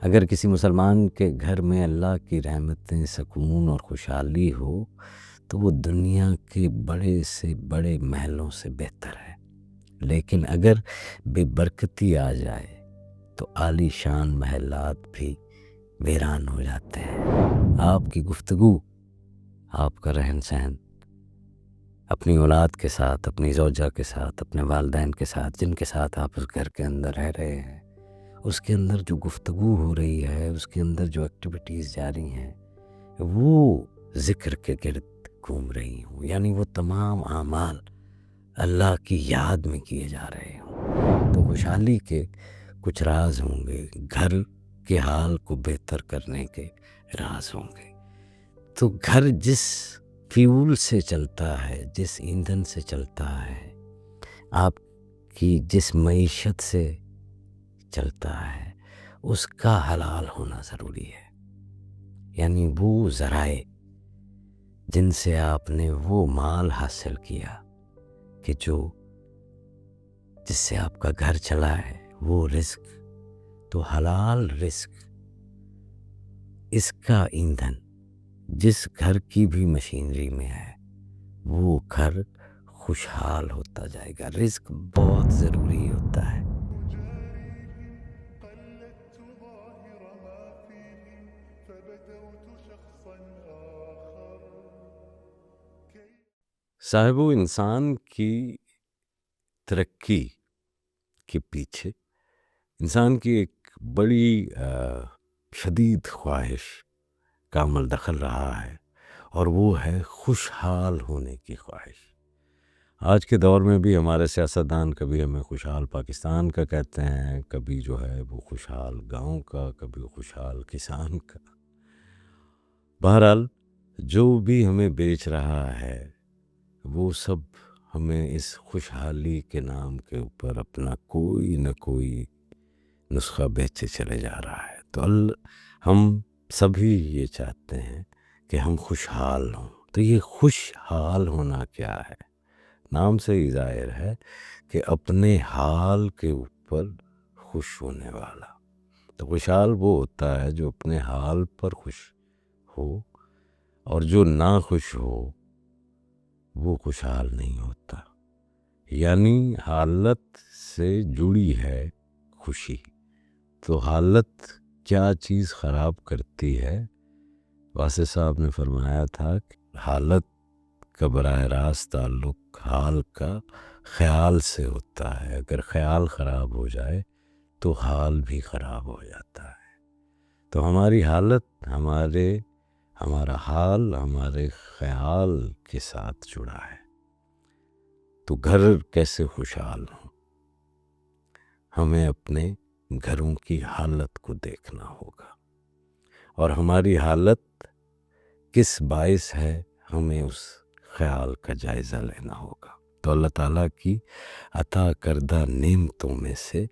اگر کسی مسلمان کے گھر میں اللہ کی رحمتیں، سکون اور خوشحالی ہو تو وہ دنیا کے بڑے سے بڑے محلوں سے بہتر ہے، لیکن اگر بے برکتی آ جائے تو عالی شان محلات بھی ویران ہو جاتے ہیں۔ آپ کی گفتگو، آپ کا رہن سہن اپنی اولاد کے ساتھ، اپنی زوجہ کے ساتھ، اپنے والدین کے ساتھ، جن کے ساتھ آپ اس گھر کے اندر رہ رہے ہیں، اس کے اندر جو گفتگو ہو رہی ہے، اس کے اندر جو ایکٹیویٹیز جاری ہیں، وہ ذکر کے گرد گھوم رہی ہوں، یعنی وہ تمام اعمال اللہ کی یاد میں کیے جا رہے ہوں، تو خوشحالی کے کچھ راز ہوں گے، گھر کے حال کو بہتر کرنے کے راز ہوں گے۔ تو گھر جس فیول سے چلتا ہے، جس ایندھن سے چلتا ہے، آپ کی جس معیشت سے چلتا ہے، اس کا حلال ہونا ضروری ہے، یعنی وہ ذرائع جن سے آپ نے وہ مال حاصل کیا کہ جس سے آپ کا گھر چلا ہے، وہ رزق، تو حلال رزق، اس کا ایندھن جس گھر کی بھی مشینری میں ہے، وہ گھر خوشحال ہوتا جائے گا۔ رزق بہت ضروری ہوتا ہے۔ صاحب انسان کی ترقی کے پیچھے انسان کی ایک بڑی شدید خواہش کا عمل دخل رہا ہے، اور وہ ہے خوشحال ہونے کی خواہش۔ آج کے دور میں بھی ہمارے سیاستدان کبھی ہمیں خوشحال پاکستان کا کہتے ہیں، کبھی جو ہے وہ خوشحال گاؤں کا، کبھی خوشحال کسان کا۔ بہرحال جو بھی ہمیں بیچ رہا ہے وہ سب ہمیں اس خوشحالی کے نام کے اوپر اپنا کوئی نہ کوئی نسخہ بیچے چلے جا رہا ہے۔ تو ہم سبھی یہ چاہتے ہیں کہ ہم خوشحال ہوں۔ تو یہ خوشحال ہونا کیا ہے؟ نام سے ہی ظاہر ہے کہ اپنے حال کے اوپر خوش ہونے والا۔ تو خوشحال وہ ہوتا ہے جو اپنے حال پر خوش ہو، اور جو نہ خوش ہو وہ خوشحال نہیں ہوتا۔ یعنی حالت سے جڑی ہے خوشی۔ تو حالت کیا چیز خراب کرتی ہے؟ واسع صاحب نے فرمایا تھا کہ حالت کا براہ راست تعلق حال کا خیال سے ہوتا ہے۔ اگر خیال خراب ہو جائے تو حال بھی خراب ہو جاتا ہے۔ تو ہماری حالت ہمارا حال ہمارے خیال کے ساتھ جڑا ہے۔ تو گھر کیسے خوشحال ہوں؟ ہمیں اپنے گھروں کی حالت کو دیکھنا ہوگا، اور ہماری حالت کس باعث ہے ہمیں اس خیال کا جائزہ لینا ہوگا۔ تو اللہ تعالیٰ کی عطا کردہ نعمتوں میں سے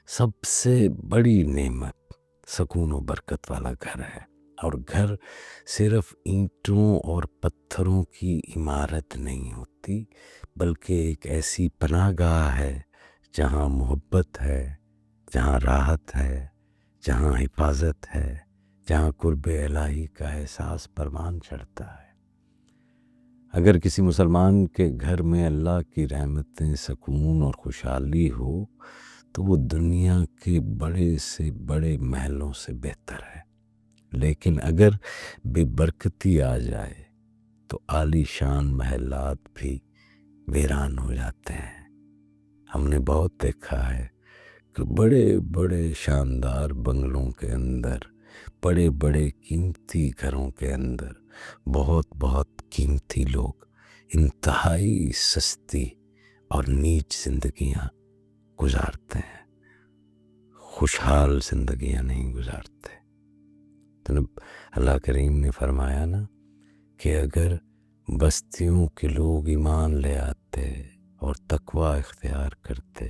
سب سے بڑی نعمت سکون و برکت والا گھر ہے، اور گھر صرف اینٹوں اور پتھروں کی عمارت نہیں ہوتی، بلکہ ایک ایسی پناہ گاہ ہے جہاں محبت ہے، جہاں راحت ہے، جہاں حفاظت ہے، جہاں قرب الہی کا احساس پروان چڑھتا ہے۔ اگر کسی مسلمان کے گھر میں اللہ کی رحمتیں، سکون اور خوشحالی ہو تو وہ دنیا کے بڑے سے بڑے محلوں سے بہتر ہے، لیکن اگر بے برکتی آ جائے تو عالی شان محلات بھی ویران ہو جاتے ہیں۔ ہم نے بہت دیکھا ہے کہ بڑے بڑے شاندار بنگلوں کے اندر، بڑے بڑے قیمتی گھروں کے اندر بہت بہت قیمتی لوگ انتہائی سستی اور نیچ زندگیاں گزارتے ہیں، خوشحال زندگیاں نہیں گزارتے۔ تو اللہ کریم نے فرمایا نا کہ اگر بستیوں کے لوگ ایمان لے آتے اور تقوی اختیار کرتے،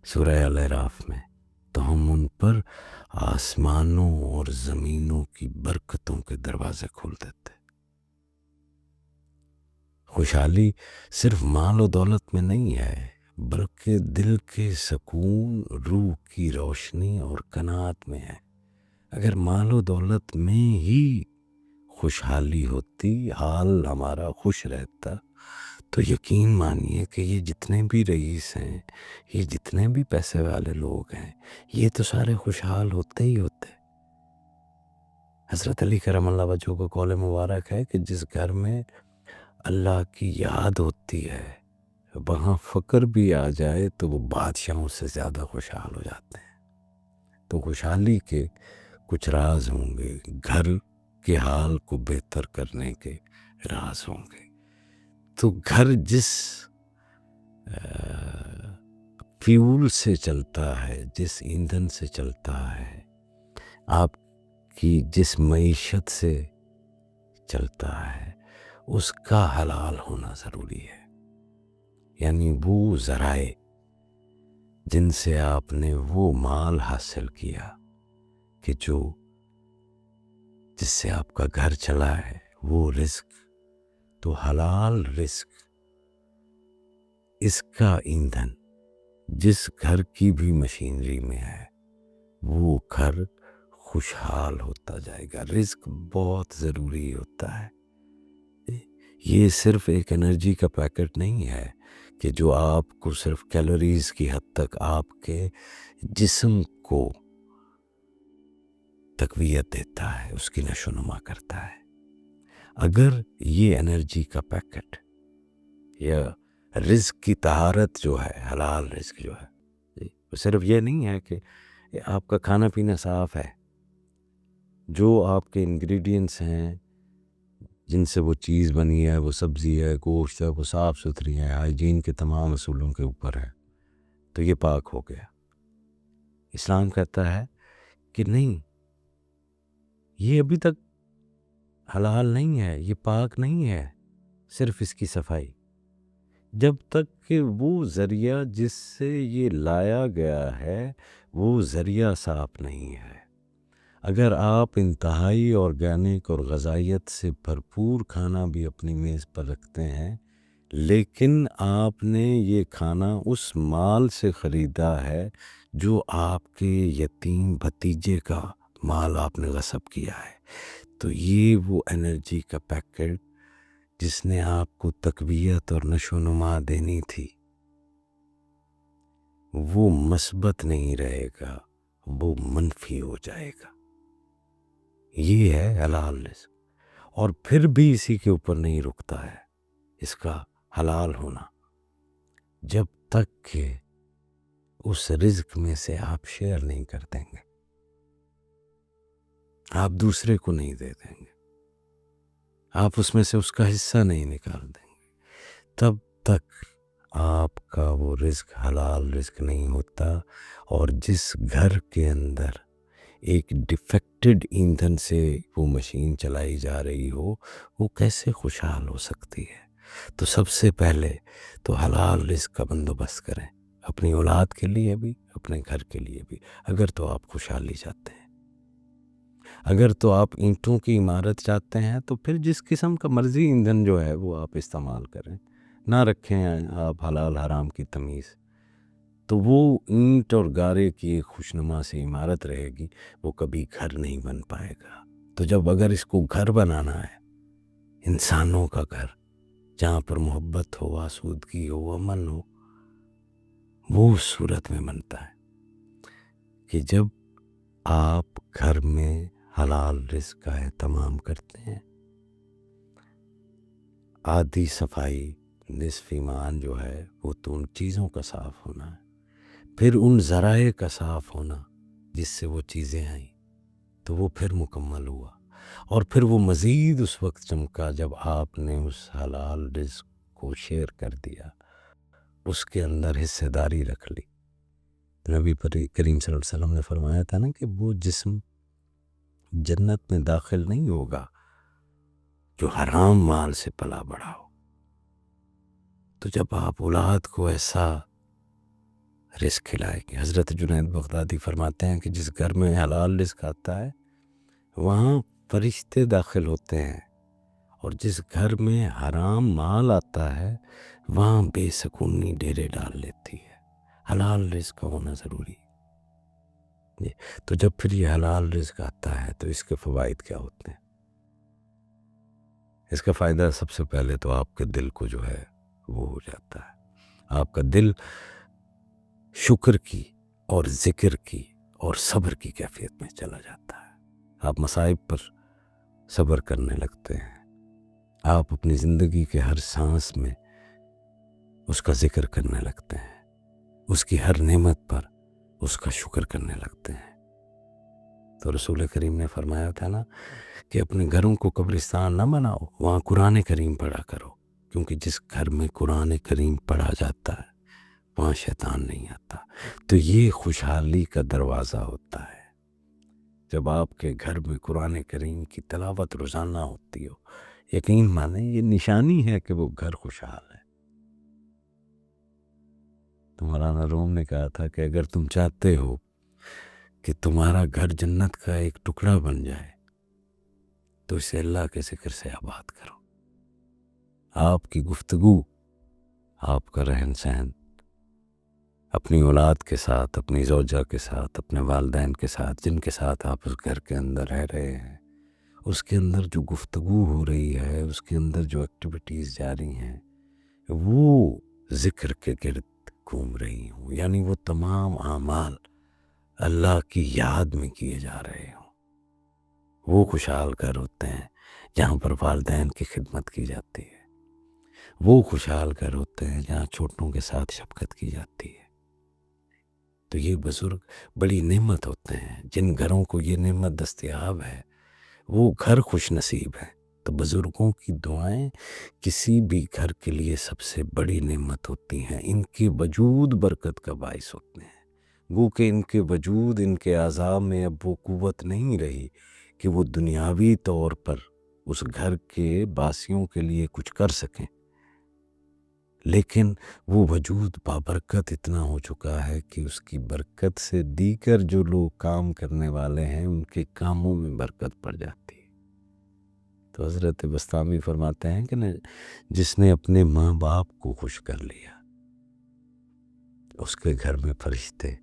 سورہ الاعراف میں، تو ہم ان پر آسمانوں اور زمینوں کی برکتوں کے دروازے کھول دیتے۔ خوشحالی صرف مال و دولت میں نہیں ہے، بلکہ دل کے سکون، روح کی روشنی اور قناعت میں ہے۔ اگر مال و دولت میں ہی خوشحالی ہوتی، حال ہمارا خوش رہتا، تو یقین مانیے کہ یہ جتنے بھی رئیس ہیں، یہ جتنے بھی پیسے والے لوگ ہیں، یہ تو سارے خوشحال ہوتے ہی ہوتے۔ حضرت علی کرم اللہ وجہہ کا قول مبارک ہے کہ جس گھر میں اللہ کی یاد ہوتی ہے، وہاں فقر بھی آ جائے تو وہ بادشاہوں سے زیادہ خوشحال ہو جاتے ہیں۔ تو خوشحالی کے کچھ راز ہوں گے، گھر کے حال کو بہتر کرنے کے راز ہوں گے۔ تو گھر جس فیول سے چلتا ہے، جس ایندھن سے چلتا ہے، آپ کی جس معیشت سے چلتا ہے، اس کا حلال ہونا ضروری ہے۔ یعنی وہ ذرائع جن سے آپ نے وہ مال حاصل کیا کہ جس سے آپ کا گھر چلا ہے، وہ رزق، تو حلال رزق، اس کا ایندھن جس گھر کی بھی مشینری میں ہے، وہ گھر خوشحال ہوتا جائے گا۔ رزق بہت ضروری ہوتا ہے۔ یہ صرف ایک انرجی کا پیکٹ نہیں ہے کہ جو آپ کو صرف کیلوریز کی حد تک آپ کے جسم کو تقویت دیتا ہے، اس کی نشو و نما کرتا ہے۔ اگر یہ انرجی کا پیکٹ یا رزق کی طہارت جو ہے، حلال رزق جو ہے، وہ صرف یہ نہیں ہے کہ آپ کا کھانا پینا صاف ہے، جو آپ کے انگریڈینٹس ہیں، جن سے وہ چیز بنی ہے، وہ سبزی ہے، گوشت ہے، وہ صاف ستھری ہے، ہائیجین کے تمام اصولوں کے اوپر ہے، تو یہ پاک ہو گیا۔ اسلام کہتا ہے کہ نہیں، یہ ابھی تک حلال نہیں ہے، یہ پاک نہیں ہے، صرف اس کی صفائی، جب تک کہ وہ ذریعہ جس سے یہ لایا گیا ہے وہ ذریعہ صاف نہیں ہے۔ اگر آپ انتہائی آرگینک اور غذائیت سے بھرپور کھانا بھی اپنی میز پر رکھتے ہیں، لیکن آپ نے یہ کھانا اس مال سے خریدا ہے جو آپ کے یتیم بھتیجے کا مال آپ نے غصب کیا ہے، تو یہ وہ انرجی کا پیکٹ جس نے آپ کو تقویت اور نشو و نما دینی تھی، وہ مثبت نہیں رہے گا، وہ منفی ہو جائے گا۔ یہ ہے حلال رزق۔ اور پھر بھی اسی کے اوپر نہیں رکتا ہے اس کا حلال ہونا، جب تک کہ اس رزق میں سے آپ شیئر نہیں کر دیں گے، آپ دوسرے کو نہیں دے دیں گے، آپ اس میں سے اس کا حصہ نہیں نکال دیں گے، تب تک آپ کا وہ رزق حلال رزق نہیں ہوتا۔ اور جس گھر کے اندر ایک ڈیفیکٹڈ ایندھن سے وہ مشین چلائی جا رہی ہو، وہ کیسے خوشحال ہو سکتی ہے؟ تو سب سے پہلے تو حلال رزق کا بندوبست کریں، اپنی اولاد کے لیے بھی، اپنے گھر کے لیے بھی، اگر تو آپ خوشحالی چاہتے ہیں۔ اگر تو آپ اینٹوں کی عمارت چاہتے ہیں تو پھر جس قسم کا مرضی ایندھن جو ہے وہ آپ استعمال کریں، نہ رکھیں آپ حلال حرام کی تمیز، تو وہ اینٹ اور گارے کی ایک خوشنما سی عمارت رہے گی، وہ کبھی گھر نہیں بن پائے گا۔ تو جب اگر اس کو گھر بنانا ہے، انسانوں کا گھر، جہاں پر محبت ہو، آسودگی ہو، امن ہو، وہ اس صورت میں بنتا ہے کہ جب آپ گھر میں حلال رزق کا اہتمام کرتے ہیں۔ آدھی صفائی، نصف ایمان جو ہے وہ تو ان چیزوں کا صاف ہونا ہے، پھر ان ذرائع کا صاف ہونا جس سے وہ چیزیں آئیں، تو وہ پھر مکمل ہوا۔ اور پھر وہ مزید اس وقت چمکا جب آپ نے اس حلال رزق کو شیئر کر دیا، اس کے اندر حصہ داری رکھ لی۔ نبی کریم صلی اللہ علیہ وسلم نے فرمایا تھا نا کہ وہ جسم جنت میں داخل نہیں ہوگا جو حرام مال سے پلا بڑھا ہو۔ تو جب آپ اولاد کو ایسا رزق کھلائیں گے، حضرت جنید بغدادی فرماتے ہیں کہ جس گھر میں حلال رزق آتا ہے وہاں فرشتے داخل ہوتے ہیں اور جس گھر میں حرام مال آتا ہے وہاں بے سکونی ڈیرے ڈال لیتی ہے۔ حلال رزق ہونا ضروری ہے۔ تو جب پھر یہ حلال رزق آتا ہے تو اس کے فوائد کیا ہوتے ہیں؟ اس کا فائدہ سب سے پہلے تو آپ کے دل کو جو ہے وہ ہو جاتا ہے، آپ کا دل شکر کی اور ذکر کی اور صبر کی کیفیت میں چلا جاتا ہے۔ آپ مصائب پر صبر کرنے لگتے ہیں، آپ اپنی زندگی کے ہر سانس میں اس کا ذکر کرنے لگتے ہیں، اس کی ہر نعمت پر اس کا شکر کرنے لگتے ہیں۔ تو رسول کریم نے فرمایا تھا نا کہ اپنے گھروں کو قبرستان نہ بناؤ، وہاں قرآن کریم پڑھا کرو، کیونکہ جس گھر میں قرآن کریم پڑھا جاتا ہے وہاں شیطان نہیں آتا۔ تو یہ خوشحالی کا دروازہ ہوتا ہے جب آپ کے گھر میں قرآن کریم کی تلاوت روزانہ ہوتی ہو۔ یقین مانیں یہ نشانی ہے کہ وہ گھر خوشحال ہے۔ تو مولانا روم نے کہا تھا کہ اگر تم چاہتے ہو کہ تمہارا گھر جنت کا ایک ٹکڑا بن جائے تو اسے اللہ کے ذکر سے آباد کرو۔ آپ کی گفتگو، آپ کا رہن سہن اپنی اولاد کے ساتھ، اپنی زوجہ کے ساتھ، اپنے والدین کے ساتھ، جن کے ساتھ آپ اس گھر کے اندر رہ رہے ہیں، اس کے اندر جو گفتگو ہو رہی ہے، اس کے اندر جو ایکٹیویٹیز جاری ہیں وہ ذکر کے گرد گھوم رہی ہوں، یعنی وہ تمام اعمال اللہ کی یاد میں کیے جا رہے ہوں۔ وہ خوشحال گھر ہوتے ہیں جہاں پر والدین کی خدمت کی جاتی ہے، وہ خوشحال گھر ہوتے ہیں جہاں چھوٹوں کے ساتھ شفقت کی جاتی ہے۔ تو یہ بزرگ بڑی نعمت ہوتے ہیں، جن گھروں کو یہ نعمت دستیاب ہے وہ گھر خوش نصیب ہے۔ تو بزرگوں کی دعائیں کسی بھی گھر کے لیے سب سے بڑی نعمت ہوتی ہیں، ان کے وجود برکت کا باعث ہوتے ہیں۔ گو کہ ان کے وجود، ان کے اعضاء میں اب وہ قوت نہیں رہی کہ وہ دنیاوی طور پر اس گھر کے باسیوں کے لیے کچھ کر سکیں، لیکن وہ وجود بابرکت اتنا ہو چکا ہے کہ اس کی برکت سے دیگر جو لوگ کام کرنے والے ہیں ان کے کاموں میں برکت پڑ جاتی ہے۔ تو حضرت بسطامی فرماتے ہیں کہ جس نے اپنے ماں باپ کو خوش کر لیا اس کے گھر میں فرشتے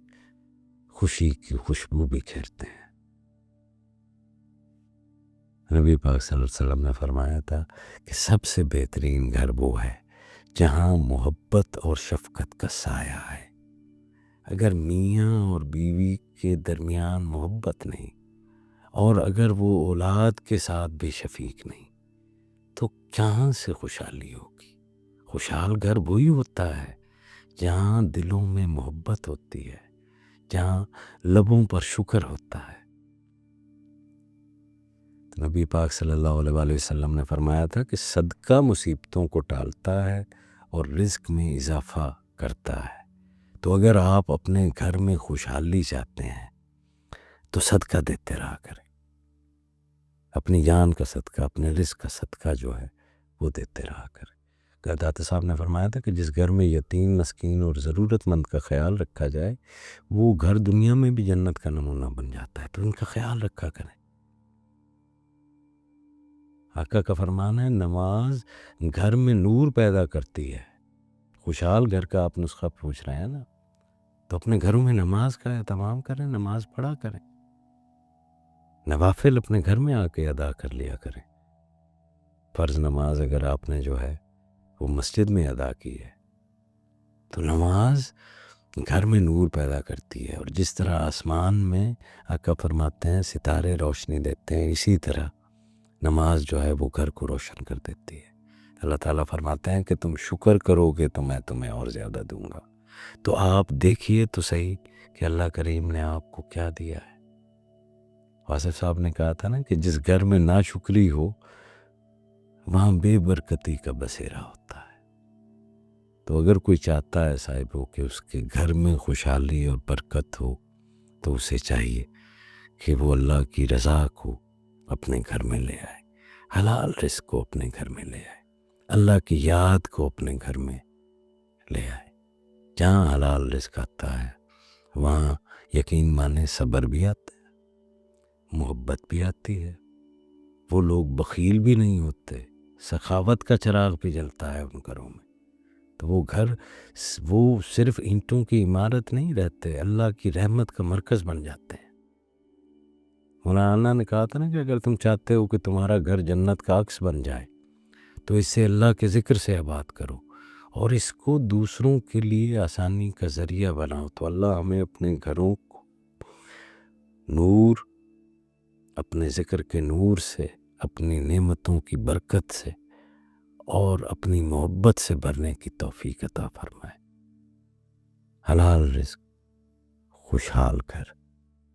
خوشی کی خوشبو بکھیرتے ہیں۔ نبی پاک صلی اللہ علیہ وسلم نے فرمایا تھا کہ سب سے بہترین گھر وہ ہے جہاں محبت اور شفقت کا سایہ ہے۔ اگر میاں اور بیوی کے درمیان محبت نہیں اور اگر وہ اولاد کے ساتھ بھی شفیق نہیں تو کہاں سے خوشحالی ہوگی؟ خوشحال گھر وہی ہوتا ہے جہاں دلوں میں محبت ہوتی ہے، جہاں لبوں پر شکر ہوتا ہے۔ تو نبی پاک صلی اللہ علیہ وآلہ وسلم نے فرمایا تھا کہ صدقہ مصیبتوں کو ٹالتا ہے اور رزق میں اضافہ کرتا ہے۔ تو اگر آپ اپنے گھر میں خوشحالی چاہتے ہیں تو صدقہ دیتے رہا کریں، اپنی جان کا صدقہ، اپنے رزق کا صدقہ جو ہے وہ دیتے رہا کریں۔ داتا صاحب نے فرمایا تھا کہ جس گھر میں یتیم، مسکین اور ضرورت مند کا خیال رکھا جائے وہ گھر دنیا میں بھی جنت کا نمونہ بن جاتا ہے، تو ان کا خیال رکھا کریں۔ آقا کا فرمان ہے نماز گھر میں نور پیدا کرتی ہے۔ خوشحال گھر کا آپ نسخہ پوچھ رہے ہیں نا، تو اپنے گھروں میں نماز کا اہتمام کریں، نماز پڑھا کریں، نوافل اپنے گھر میں آ کے ادا کر لیا کریں۔ فرض نماز اگر آپ نے جو ہے وہ مسجد میں ادا کی ہے تو نماز گھر میں نور پیدا کرتی ہے، اور جس طرح آسمان میں آقا فرماتے ہیں ستارے روشنی دیتے ہیں، اسی طرح نماز جو ہے وہ گھر کو روشن کر دیتی ہے۔ اللہ تعالیٰ فرماتے ہیں کہ تم شکر کرو گے تو میں تمہیں اور زیادہ دوں گا۔ تو آپ دیکھیے تو صحیح کہ اللہ کریم نے آپ کو کیا دیا ہے۔ واصف صاحب نے کہا تھا نا کہ جس گھر میں ناشکری ہو وہاں بے برکتی کا بسیرا ہوتا ہے۔ تو اگر کوئی چاہتا ہے صاحب ہو کہ اس کے گھر میں خوشحالی اور برکت ہو تو اسے چاہیے کہ وہ اللہ کی رضا کو اپنے گھر میں لے آئے، حلال رزق کو اپنے گھر میں لے آئے، اللہ کی یاد کو اپنے گھر میں لے آئے۔ جہاں حلال رزق آتا ہے وہاں یقین مانے صبر بھی آتا ہے، محبت بھی آتی ہے، وہ لوگ بخیل بھی نہیں ہوتے، سخاوت کا چراغ بھی جلتا ہے ان گھروں میں. تو وہ گھر وہ صرف اینٹوں کی عمارت نہیں رہتے، اللہ کی رحمت کا مرکز بن جاتے ہیں. مولانا نے کہا تھا نا کہ اگر تم چاہتے ہو کہ تمہارا گھر جنت کا عکس بن جائے تو اس سے اللہ کے ذکر سے آباد کرو اور اس کو دوسروں کے لیے آسانی کا ذریعہ بناؤ. تو اللہ ہمیں اپنے گھروں کو نور، اپنے ذکر کے نور سے، اپنی نعمتوں کی برکت سے اور اپنی محبت سے بھرنے کی توفیق عطا فرمائے. حلال رزق، خوشحال گھر.